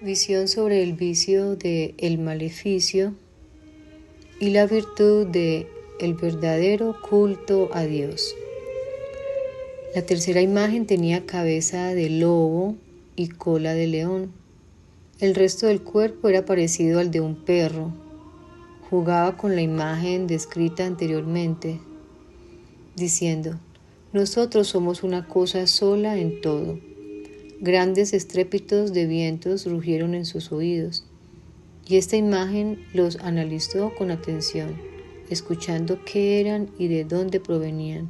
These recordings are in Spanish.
Visión sobre el vicio de el maleficio y la virtud de el verdadero culto a Dios. La tercera imagen tenía cabeza de lobo y cola de león. El resto del cuerpo era parecido al de un perro. Jugaba con la imagen descrita anteriormente, diciendo: nosotros somos una cosa sola en todo. Grandes estrépitos de vientos rugieron en sus oídos, y esta imagen los analizó con atención, escuchando qué eran y de dónde provenían.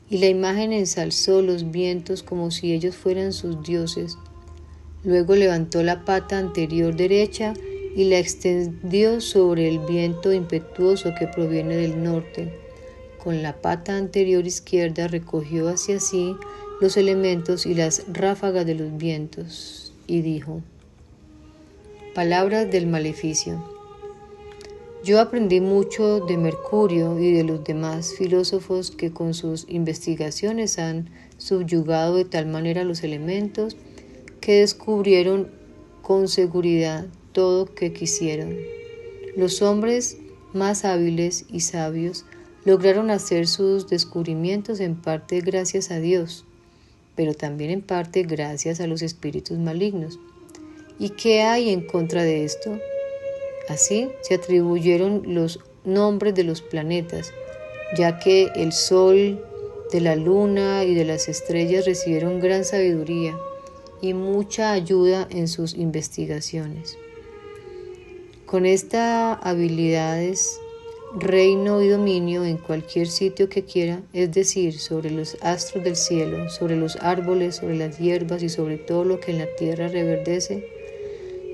Y la imagen ensalzó los vientos como si ellos fueran sus dioses. Luego levantó la pata anterior derecha y la extendió sobre el viento impetuoso que proviene del norte. Con la pata anterior izquierda recogió hacia sí los elementos y las ráfagas de los vientos, y dijo: palabras del maleficio. Yo aprendí mucho de Mercurio y de los demás filósofos que con sus investigaciones han subyugado de tal manera los elementos que descubrieron con seguridad todo que quisieron. Los hombres más hábiles y sabios lograron hacer sus descubrimientos en parte gracias a Dios, pero también en parte gracias a los espíritus malignos. ¿Y qué hay en contra de esto? Así se atribuyeron los nombres de los planetas, ya que el Sol, de la Luna y de las estrellas recibieron gran sabiduría y mucha ayuda en sus investigaciones. Con estas habilidades, reino y dominio en cualquier sitio que quiera, es decir, sobre los astros del cielo, sobre los árboles, sobre las hierbas y sobre todo lo que en la tierra reverdece,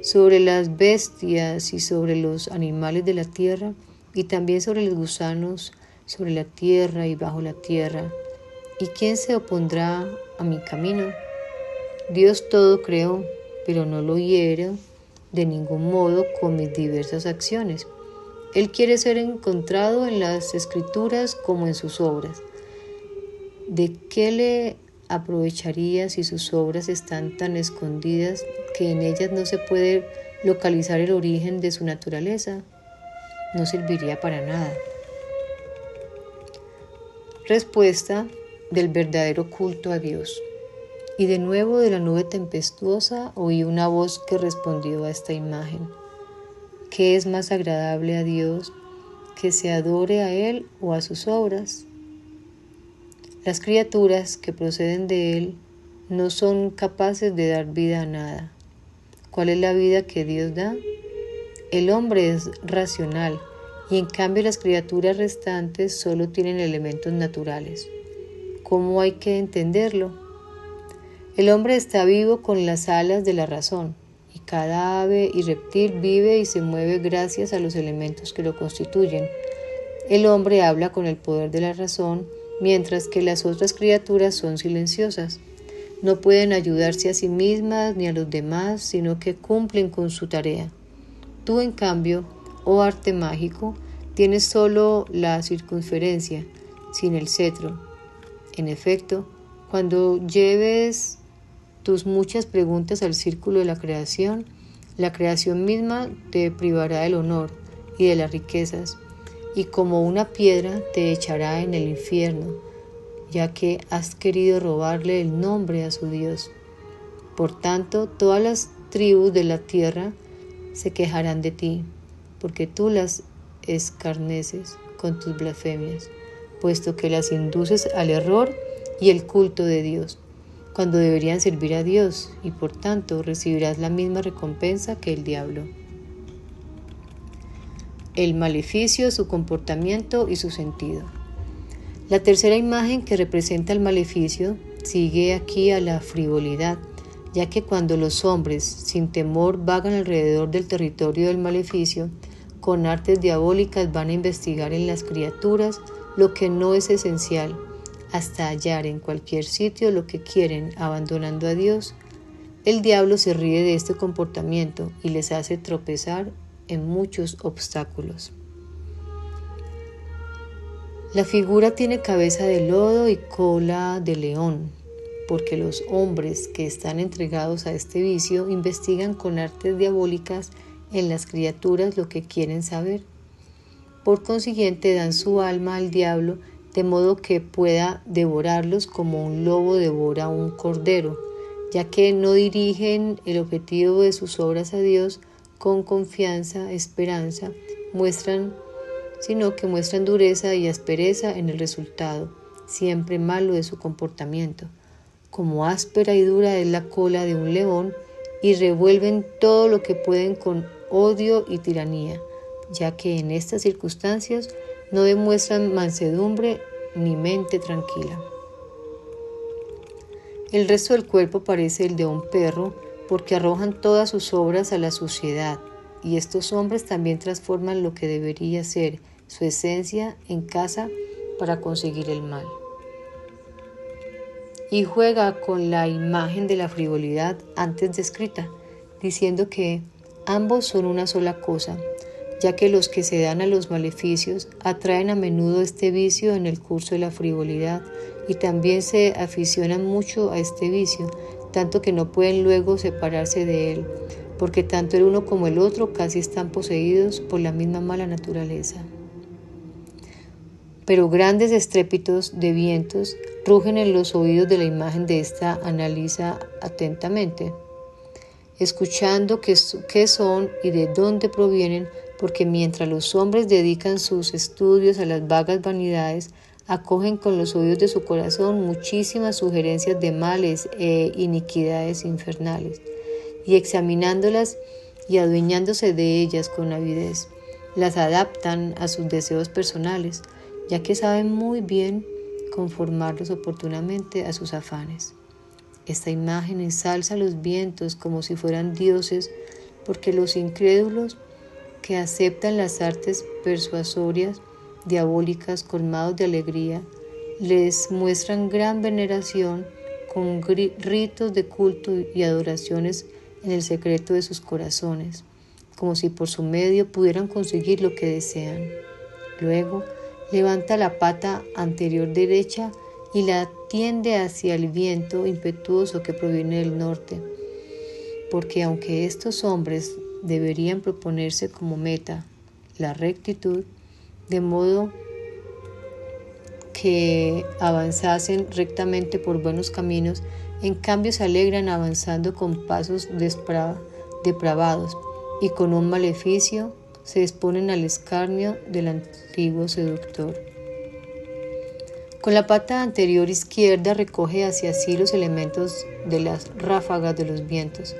sobre las bestias y sobre los animales de la tierra, y también sobre los gusanos, sobre la tierra y bajo la tierra. ¿Y quién se opondrá a mi camino? Dios todo creó, pero no lo hiero de ningún modo con mis diversas acciones. Él quiere ser encontrado en las Escrituras como en sus obras. ¿De qué le aprovecharía si sus obras están tan escondidas que en ellas no se puede localizar el origen de su naturaleza? No serviría para nada. Respuesta del verdadero culto a Dios. Y de nuevo de la nube tempestuosa oí una voz que respondió a esta imagen: ¿qué es más agradable a Dios, que se adore a Él o a sus obras? Las criaturas que proceden de Él no son capaces de dar vida a nada. ¿Cuál es la vida que Dios da? El hombre es racional y en cambio las criaturas restantes solo tienen elementos naturales. ¿Cómo hay que entenderlo? El hombre está vivo con las alas de la razón, y cada ave y reptil vive y se mueve gracias a los elementos que lo constituyen. El hombre habla con el poder de la razón, mientras que las otras criaturas son silenciosas. No pueden ayudarse a sí mismas ni a los demás, sino que cumplen con su tarea. Tú, en cambio, oh arte mágico, tienes solo la circunferencia, sin el cetro. En efecto, cuando lleves tus muchas preguntas al círculo de la creación misma te privará del honor y de las riquezas, y como una piedra te echará en el infierno, ya que has querido robarle el nombre a su Dios. Por tanto, todas las tribus de la tierra se quejarán de ti, porque tú las escarneces con tus blasfemias, puesto que las induces al error y el culto de Dios, cuando deberían servir a Dios, y por tanto recibirás la misma recompensa que el diablo. El maleficio, su comportamiento y su sentido. La tercera imagen que representa el maleficio sigue aquí a la frivolidad, ya que cuando los hombres sin temor vagan alrededor del territorio del maleficio, con artes diabólicas van a investigar en las criaturas lo que no es esencial, hasta hallar en cualquier sitio lo que quieren, abandonando a Dios. El diablo se ríe de este comportamiento y les hace tropezar en muchos obstáculos. La figura tiene cabeza de lodo y cola de león. porque los hombres que están entregados a este vicio investigan con artes diabólicas en las criaturas lo que quieren saber. Por consiguiente, dan su alma al diablo de modo que pueda devorarlos como un lobo devora un cordero, ya que no dirigen el objetivo de sus obras a Dios con confianza, esperanza, sino que muestran dureza y aspereza en el resultado, siempre malo de su comportamiento. Como áspera y dura es la cola de un león, y revuelven todo lo que pueden con odio y tiranía, ya que en estas circunstancias no demuestran mansedumbre ni mente tranquila. El resto del cuerpo parece el de un perro, porque arrojan todas sus obras a la suciedad, y estos hombres también transforman lo que debería ser su esencia en casa para conseguir el mal. Y juega con la imagen de la frivolidad antes descrita, diciendo que ambos son una sola cosa, ya que los que se dan a los maleficios atraen a menudo este vicio en el curso de la frivolidad y también se aficionan mucho a este vicio, tanto que no pueden luego separarse de él, porque tanto el uno como el otro casi están poseídos por la misma mala naturaleza. Pero grandes estrépitos de vientos rugen en los oídos de la imagen de esta analiza atentamente, escuchando qué son y de dónde provienen, porque mientras los hombres dedican sus estudios a las vagas vanidades, acogen con los oídos de su corazón muchísimas sugerencias de males e iniquidades infernales, y examinándolas y adueñándose de ellas con avidez, las adaptan a sus deseos personales, ya que saben muy bien conformarlos oportunamente a sus afanes. Esta imagen ensalza los vientos como si fueran dioses, porque los incrédulos que aceptan las artes persuasorias diabólicas colmados de alegría, les muestran gran veneración con ritos de culto y adoraciones en el secreto de sus corazones, como si por su medio pudieran conseguir lo que desean. Luego, levanta la pata anterior derecha y la tiende hacia el viento impetuoso que proviene del norte, porque aunque estos hombres deberían proponerse como meta la rectitud, de modo que avanzasen rectamente por buenos caminos, en cambio se alegran avanzando con pasos depravados y con un maleficio se exponen al escarnio del antiguo seductor. Con la pata anterior izquierda recoge hacia sí los elementos de las ráfagas de los vientos,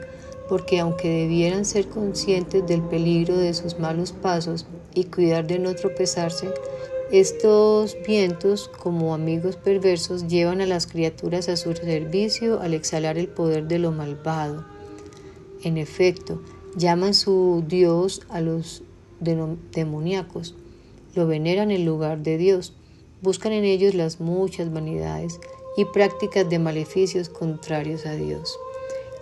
porque aunque debieran ser conscientes del peligro de sus malos pasos y cuidar de no tropezarse, estos vientos, como amigos perversos, llevan a las criaturas a su servicio al exhalar el poder de lo malvado. En efecto, llaman su Dios a los demoníacos, lo veneran en lugar de Dios, buscan en ellos las muchas vanidades y prácticas de maleficios contrarios a Dios,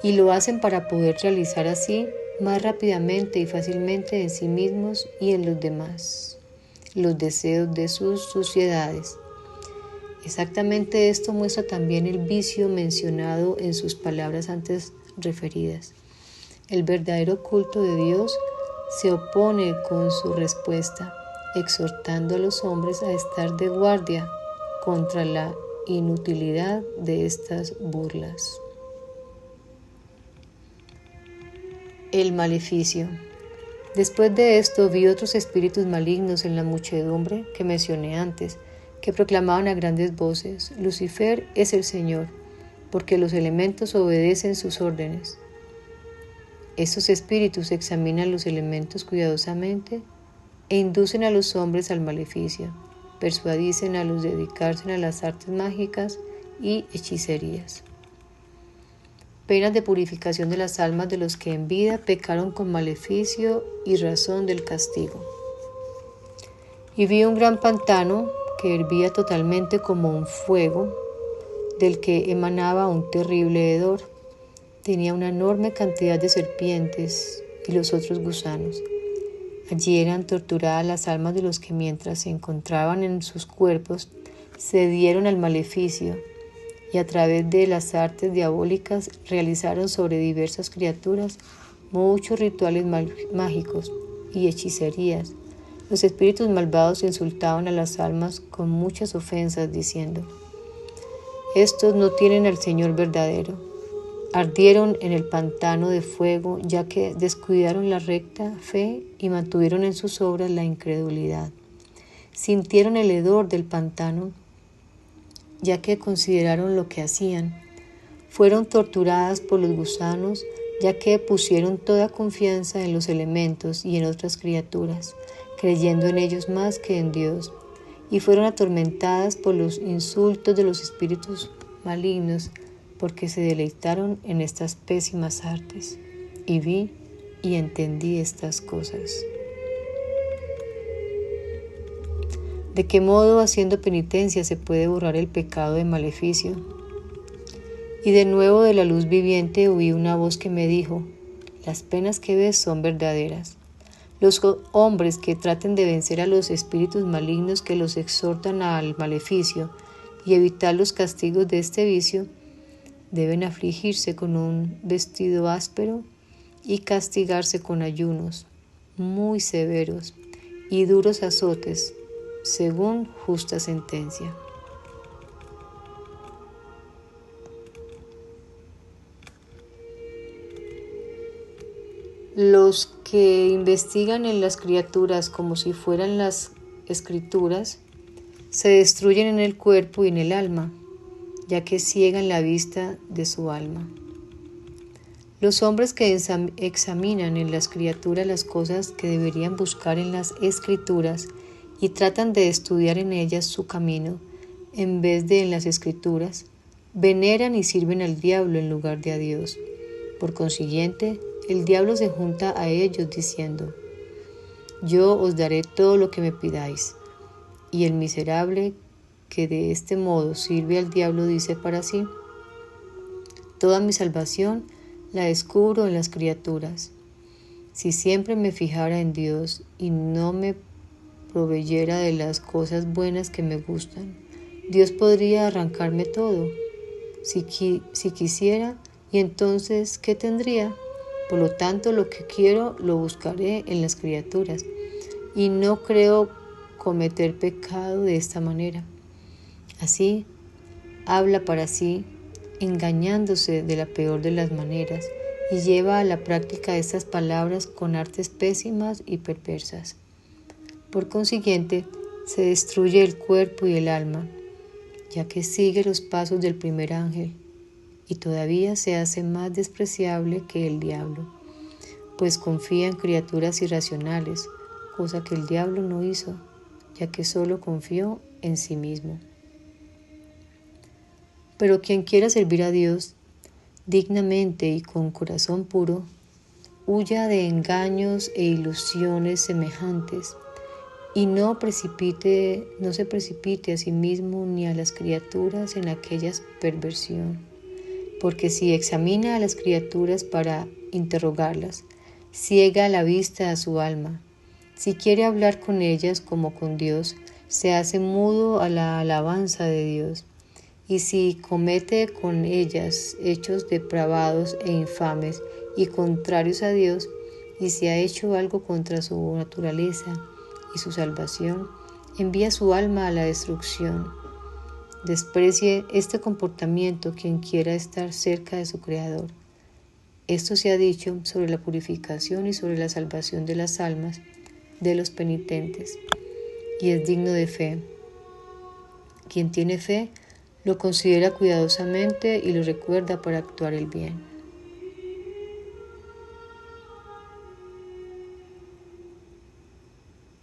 y lo hacen para poder realizar así más rápidamente y fácilmente en sí mismos y en los demás los deseos de sus suciedades. Exactamente esto muestra también el vicio mencionado en sus palabras antes referidas. El verdadero culto de Dios se opone con su respuesta, exhortando a los hombres a estar de guardia contra la inutilidad de estas burlas. El maleficio. Después de esto vi otros espíritus malignos en la muchedumbre que mencioné antes, que proclamaban a grandes voces: Lucifer es el Señor, porque los elementos obedecen sus órdenes. Estos espíritus examinan los elementos cuidadosamente e inducen a los hombres al maleficio, persuadicen a los dedicarse a las artes mágicas y hechicerías. Penas de purificación de las almas de los que en vida pecaron con maleficio y razón del castigo. Y vi un gran pantano que hervía totalmente como un fuego, del que emanaba un terrible hedor. Tenía una enorme cantidad de serpientes y los otros gusanos. Allí eran torturadas las almas de los que, mientras se encontraban en sus cuerpos, se dieron al maleficio, y a través de las artes diabólicas realizaron sobre diversas criaturas muchos rituales mágicos y hechicerías. Los espíritus malvados insultaban a las almas con muchas ofensas, diciendo: estos no tienen al Señor verdadero. Ardieron en el pantano de fuego, ya que descuidaron la recta fe y mantuvieron en sus obras la incredulidad. Sintieron el hedor del pantano, ya que consideraron lo que hacían. Fueron torturadas por los gusanos, ya que pusieron toda confianza en los elementos y en otras criaturas, creyendo en ellos más que en Dios. Y fueron atormentadas por los insultos de los espíritus malignos, porque se deleitaron en estas pésimas artes. Y vi y entendí estas cosas. ¿De qué modo, haciendo penitencia, se puede borrar el pecado de maleficio? Y de nuevo de la luz viviente oí una voz que me dijo: las penas que ves son verdaderas. Los hombres que traten de vencer a los espíritus malignos que los exhortan al maleficio y evitar los castigos de este vicio, deben afligirse con un vestido áspero y castigarse con ayunos muy severos y duros azotes, según justa sentencia. Los que investigan en las criaturas como si fueran las escrituras, se destruyen en el cuerpo y en el alma, ya que ciegan la vista de su alma. Los hombres que examinan en las criaturas las cosas que deberían buscar en las escrituras y tratan de estudiar en ellas su camino, en vez de en las escrituras, veneran y sirven al diablo en lugar de a Dios. Por consiguiente, el diablo se junta a ellos diciendo: yo os daré todo lo que me pidáis. Y el miserable que de este modo sirve al diablo dice para sí: toda mi salvación la descubro en las criaturas. Si siempre me fijara en Dios y no me proveyera de las cosas buenas que me gustan, Dios podría arrancarme todo, si quisiera, y entonces, ¿qué tendría? Por lo tanto, lo que quiero lo buscaré en las criaturas, y no creo cometer pecado de esta manera. Así, habla para sí, engañándose de la peor de las maneras, y lleva a la práctica estas palabras con artes pésimas y perversas. Por consiguiente, se destruye el cuerpo y el alma, ya que sigue los pasos del primer ángel, y todavía se hace más despreciable que el diablo, pues confía en criaturas irracionales, cosa que el diablo no hizo, ya que solo confió en sí mismo. Pero quien quiera servir a Dios dignamente y con corazón puro, huya de engaños e ilusiones semejantes, y no se precipite a sí mismo ni a las criaturas en aquella perversión, porque si examina a las criaturas para interrogarlas, ciega la vista a su alma. Si quiere hablar con ellas como con Dios, se hace mudo a la alabanza de Dios. Y si comete con ellas hechos depravados e infames y contrarios a Dios, y si ha hecho algo contra su naturaleza y su salvación, envía su alma a la destrucción. Desprecie este comportamiento quien quiera estar cerca de su Creador. Esto se ha dicho sobre la purificación y sobre la salvación de las almas de los penitentes, y es digno de fe. Quien tiene fe lo considera cuidadosamente y lo recuerda para actuar el bien.